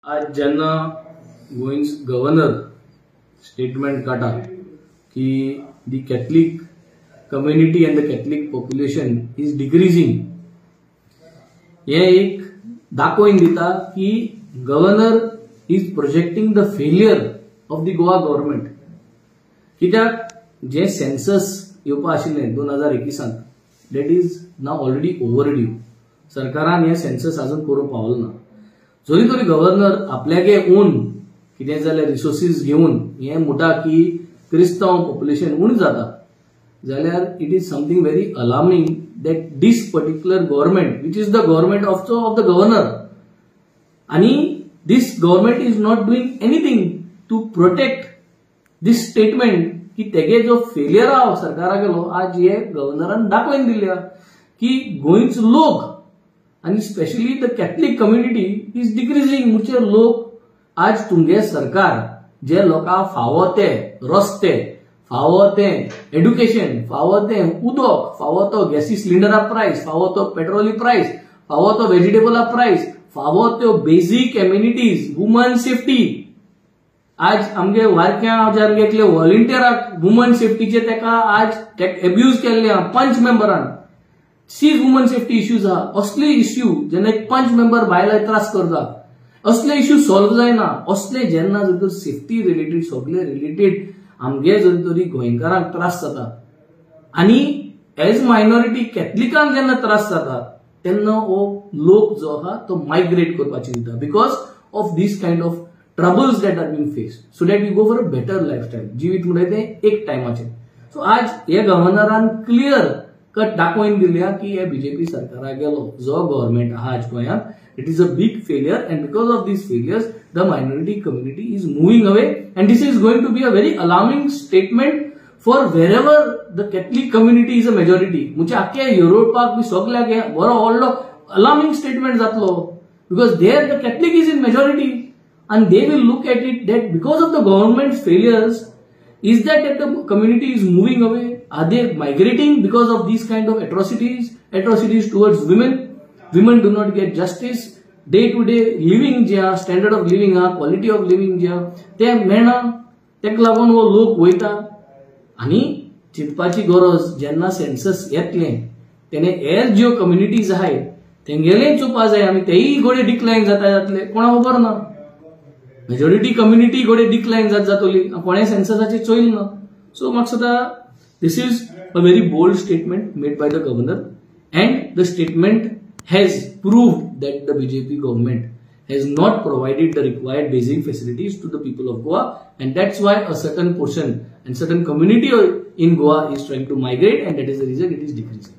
आज जेन्ना गोयन्स governor statement काढा की the Catholic community and the Catholic population is decreasing, हे एक दाखोवन दिता की governor is projecting the failure of the Goa government. कित्याक जे सेन्सस येवपा आशिल्ले 2021 डेट इज नाव ऑलरेडी ओव्हरड्यू. सरकारान हे सेन्सस अजून करूंक पावलो ना. जरी तरी गव्हर्नर आपल्यागे ओन कितें जाल्यार रिसोर्सीस घेवन हे म्हणटा की क्रिस्तांव पॉप्युलेशन उण जाता, जाल्यार it is something very alarming that this particular government which is the government of the governor, आणि this government is not doing anything to protect this statement की तेगे जो फेलियर हा सरकारा गेलो आज हे गव्हर्नरान दाखोवन दिल्या की गोंयच लोक आणि specially the Catholic community is decreasing. म्हणजे लोक आज तुमगे सरकार जे लोकांक फावो ते रस्ते, फावो ते एड्युकेशन, फावो ते उदक, फावो तो गॅसी सिलिंडरा प्राइस, फावो तो पेट्रोली प्राइस, फावो तो व्हेजिटेबला प्राइस, फावो त्यो बेसिक एम्युनिटीज, वुमन सेफ्टी. आज आमगे वारक्या जे आमगे व्हॉलंटियराक वुमन सेफ्टीचे तेका आज एब्यूज केल्ले पंच मेंबरान. सीज वुमन सेफ्टी इश्यूज हा, असले इश्यू जेन्ना एक पंच मेंबर बायला त्रास करता, असले इश्यू सॉल्व जायना. असले जेन्ना जर सेफ्टी रिलेटेड सगळे रिलेटेड आमगे जर तरी गोंयकारांक त्रास जाता आणि एज मायनॉरिटी कॅथलिकांक जेन्ना त्रास जाता तेन्ना हो लोक जो हा तो मायग्रेट करपाची चिंता because of these kind of troubles that are being faced, so that you go for a better lifestyle. जिवीत म्हणटा तें एक टायमाचें. सो आज हे गव्हर्नरान क्लियर कट दाखोवन दिल्या की हे बीजेपी सरकारा गेलो जो गव्हर्नमेंट आहा आज गोंयांत it is a big failure, and because of these failures the minority community is moving away, and this is going to be a very alarming statement for wherever the Catholic community is a majority. म्हणजे आख्या युरोपाक बी सगळ्याक बरो व्हडलो alarming statement जातलो because there the Catholic is in majority, and they will look at it that because of the government's failures, is that the community is moving away? Are they migrating because of these kind of atrocities towards women? Women do not get justice. Day to day living J standard of living quality of living जे ते मेळना, तेका लागून वो लोक वयता. आणि चिंतपाची गरज जेन्ना सेन्सस येतले तेने हेर ज्यो कम्युनिटीज आहाय तेंगेले चुपा जाय, आमी तेही गोडे डिक्लाइन जातले कोणा खबर ना. मेजॉरिटी कम्युनिटी गोडे डिक्लाइन जातली, कोणे सेन्ससाचे चोयल ना. सो म्हाका दिसता this is a very bold statement made by the governor, and the statement has proved that the BJP government has not provided the required basic facilities to the people of Goa, and that's why a certain portion and certain community in Goa is trying to migrate, and that is the reason it is decreasing.